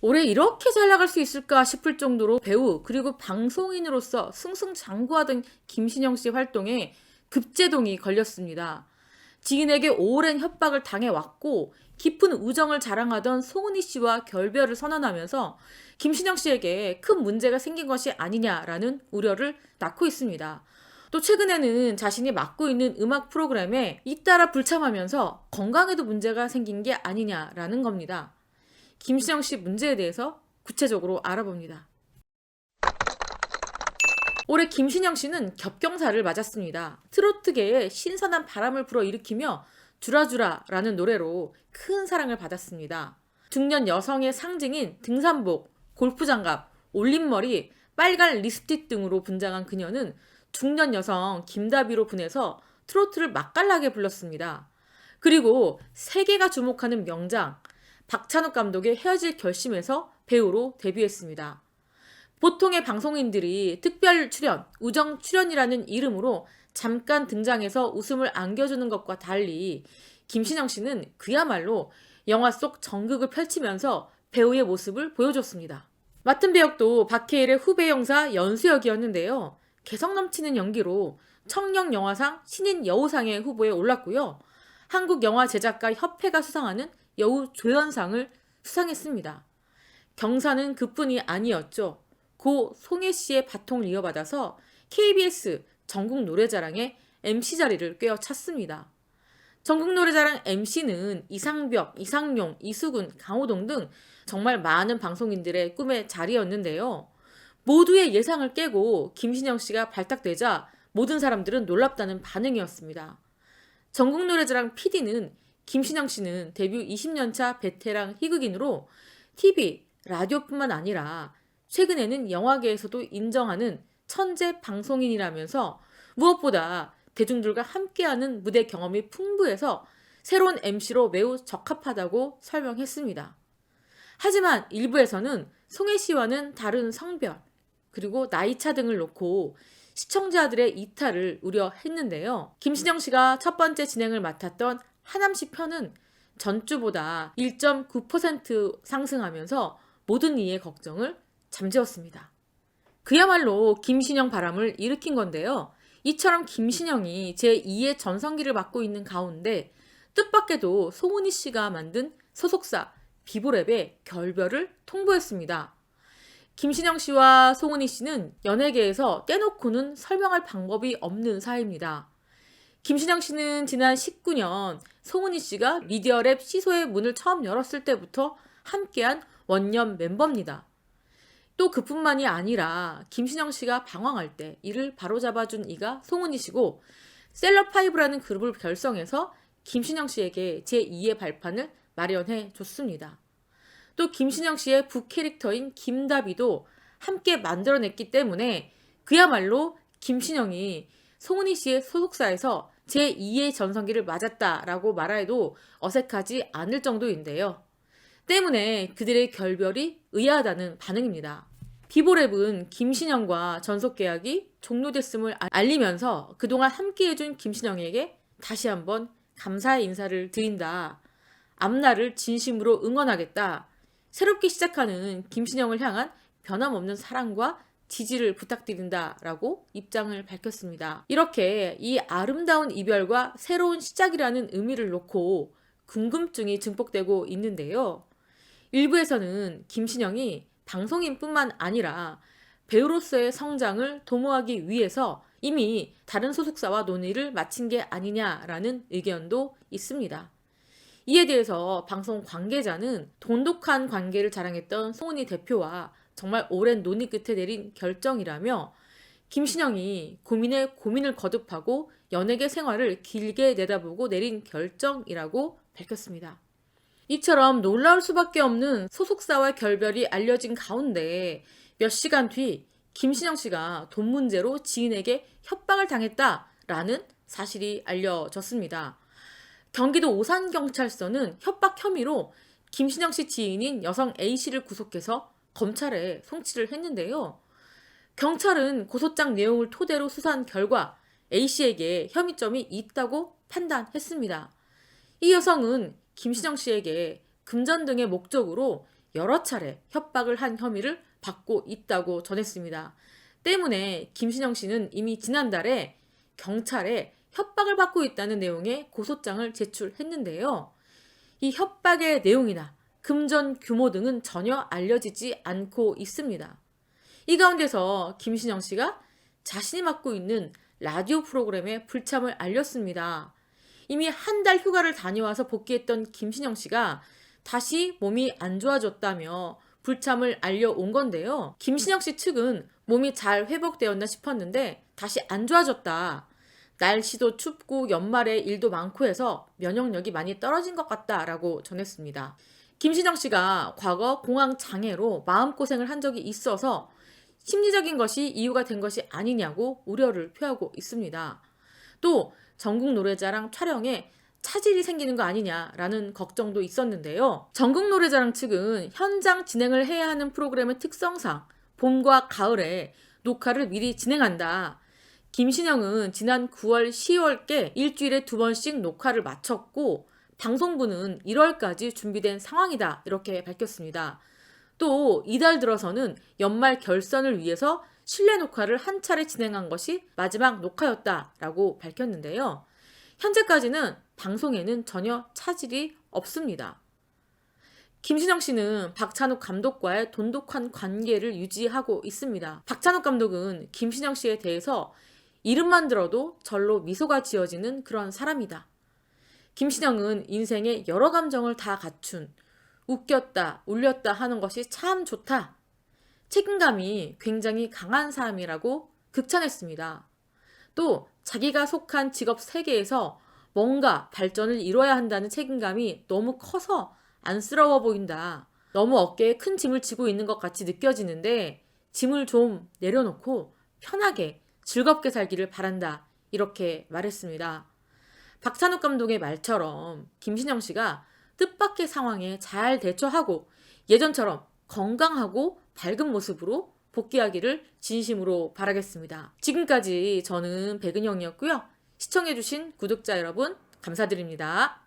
올해 이렇게 잘 나갈 수 있을까 싶을 정도로 배우 그리고 방송인으로서 승승장구하던 김신영 씨 활동에 급제동이 걸렸습니다. 지인에게 오랜 협박을 당해왔고 깊은 우정을 자랑하던 송은이 씨와 결별을 선언하면서 김신영 씨에게 큰 문제가 생긴 것이 아니냐라는 우려를 낳고 있습니다. 또 최근에는 자신이 맡고 있는 음악 프로그램에 잇따라 불참하면서 건강에도 문제가 생긴 게 아니냐라는 겁니다. 김신영 씨 문제에 대해서 구체적으로 알아봅니다. 올해 김신영 씨는 겹경사를 맞았습니다. 트로트계에 신선한 바람을 불어일으키며 주라주라라는 노래로 큰 사랑을 받았습니다. 중년 여성의 상징인 등산복, 골프장갑, 올림머리, 빨간 립스틱 등으로 분장한 그녀는 중년 여성 김다비로 분해서 트로트를 맛깔나게 불렀습니다. 그리고 세계가 주목하는 명장 박찬욱 감독의 헤어질 결심에서 배우로 데뷔했습니다. 보통의 방송인들이 특별 출연, 우정 출연이라는 이름으로 잠깐 등장해서 웃음을 안겨주는 것과 달리 김신영 씨는 그야말로 영화 속 정극을 펼치면서 배우의 모습을 보여줬습니다. 맡은 배역도 박해일의 후배 형사 연수역이었는데요. 개성 넘치는 연기로 청룡영화상 신인 여우상의 후보에 올랐고요. 한국영화제작가협회가 수상하는 여우 조연상을 수상했습니다. 경사는 그뿐이 아니었죠. 고 송혜 씨의 바통을 이어받아서 KBS 전국노래자랑의 MC 자리를 꿰어찼습니다. 전국노래자랑 MC는 이상벽, 이상용, 이수근, 강호동 등 정말 많은 방송인들의 꿈의 자리였는데요. 모두의 예상을 깨고 김신영 씨가 발탁되자 모든 사람들은 놀랍다는 반응이었습니다. 전국노래자랑 PD는 김신영 씨는 데뷔 20년차 베테랑 희극인으로 TV, 라디오뿐만 아니라 최근에는 영화계에서도 인정하는 천재 방송인이라면서 무엇보다 대중들과 함께하는 무대 경험이 풍부해서 새로운 MC로 매우 적합하다고 설명했습니다. 하지만 일부에서는 송혜 씨와는 다른 성별, 그리고 나이차 등을 놓고 시청자들의 이탈을 우려했는데요. 김신영 씨가 첫 번째 진행을 맡았던 하남시 편은 전주보다 1.9% 상승하면서 모든 이의 걱정을 잠재웠습니다. 그야말로 김신영 바람을 일으킨 건데요. 이처럼 김신영이 제2의 전성기를 맞고 있는 가운데 뜻밖에도 송은이 씨가 만든 소속사 비보랩의 결별을 통보했습니다. 김신영 씨와 송은이 씨는 연예계에서 떼놓고는 설명할 방법이 없는 사이입니다. 김신영 씨는 지난 19년 송은이 씨가 미디어랩 시소의 문을 처음 열었을 때부터 함께한 원년 멤버입니다. 또 그뿐만이 아니라 김신영 씨가 방황할 때 이를 바로잡아준 이가 송은이 씨고 셀럽5라는 그룹을 결성해서 김신영 씨에게 제2의 발판을 마련해 줬습니다. 또 김신영 씨의 부캐릭터인 김다비도 함께 만들어냈기 때문에 그야말로 김신영이 송은이 씨의 소속사에서 제2의 전성기를 맞았다라고 말해도 어색하지 않을 정도인데요. 때문에 그들의 결별이 의아하다는 반응입니다. 비보랩은 김신영과 전속계약이 종료됐음을 알리면서 그동안 함께해준 김신영에게 다시 한번 감사의 인사를 드린다. 앞날을 진심으로 응원하겠다. 새롭게 시작하는 김신영을 향한 변함없는 사랑과 지지를 부탁드린다라고 입장을 밝혔습니다. 이렇게 이 아름다운 이별과 새로운 시작이라는 의미를 놓고 궁금증이 증폭되고 있는데요. 일부에서는 김신영이 방송인뿐만 아니라 배우로서의 성장을 도모하기 위해서 이미 다른 소속사와 논의를 마친 게 아니냐라는 의견도 있습니다. 이에 대해서 방송 관계자는 돈독한 관계를 자랑했던 송은이 대표와 정말 오랜 논의 끝에 내린 결정이라며 김신영이 고민에 고민을 거듭하고 연예계 생활을 길게 내다보고 내린 결정이라고 밝혔습니다. 이처럼 놀라울 수밖에 없는 소속사와의 결별이 알려진 가운데 몇 시간 뒤 김신영 씨가 돈 문제로 지인에게 협박을 당했다라는 사실이 알려졌습니다. 경기도 오산경찰서는 협박 혐의로 김신영 씨 지인인 여성 A씨를 구속해서 검찰에 송치를 했는데요. 경찰은 고소장 내용을 토대로 수사한 결과 A씨에게 혐의점이 있다고 판단했습니다. 이 여성은 김신영 씨에게 금전 등의 목적으로 여러 차례 협박을 한 혐의를 받고 있다고 전했습니다. 때문에 김신영 씨는 이미 지난달에 경찰에 협박을 받고 있다는 내용의 고소장을 제출했는데요. 이 협박의 내용이나 금전 규모 등은 전혀 알려지지 않고 있습니다. 이 가운데서 김신영 씨가 자신이 맡고 있는 라디오 프로그램에 불참을 알렸습니다. 이미 한 달 휴가를 다녀와서 복귀했던 김신영 씨가 다시 몸이 안 좋아졌다며 불참을 알려온 건데요. 김신영 씨 측은 몸이 잘 회복되었나 싶었는데 다시 안 좋아졌다. 날씨도 춥고 연말에 일도 많고 해서 면역력이 많이 떨어진 것 같다라고 전했습니다. 김신영 씨가 과거 공황 장애로 마음고생을 한 적이 있어서 심리적인 것이 이유가 된 것이 아니냐고 우려를 표하고 있습니다. 또 전국 노래자랑 촬영에 차질이 생기는 거 아니냐라는 걱정도 있었는데요. 전국 노래자랑 측은 현장 진행을 해야 하는 프로그램의 특성상 봄과 가을에 녹화를 미리 진행한다. 김신영은 지난 9월, 10월께 일주일에 2번씩 녹화를 마쳤고 방송부는 1월까지 준비된 상황이다. 이렇게 밝혔습니다. 또 이달 들어서는 연말 결선을 위해서 실내 녹화를 한 차례 진행한 것이 마지막 녹화였다라고 밝혔는데요. 현재까지는 방송에는 전혀 차질이 없습니다. 김신영 씨는 박찬욱 감독과의 돈독한 관계를 유지하고 있습니다. 박찬욱 감독은 김신영 씨에 대해서 이름만 들어도 절로 미소가 지어지는 그런 사람이다. 김신영은 인생에 여러 감정을 다 갖춘 웃겼다, 울렸다 하는 것이 참 좋다. 책임감이 굉장히 강한 사람이라고 극찬했습니다. 또 자기가 속한 직업 세계에서 뭔가 발전을 이뤄야 한다는 책임감이 너무 커서 안쓰러워 보인다. 너무 어깨에 큰 짐을 지고 있는 것 같이 느껴지는데 짐을 좀 내려놓고 편하게 즐겁게 살기를 바란다. 이렇게 말했습니다. 박찬욱 감독의 말처럼 김신영 씨가 뜻밖의 상황에 잘 대처하고 예전처럼 건강하고 밝은 모습으로 복귀하기를 진심으로 바라겠습니다. 지금까지 저는 백은영이었고요. 시청해주신 구독자 여러분 감사드립니다.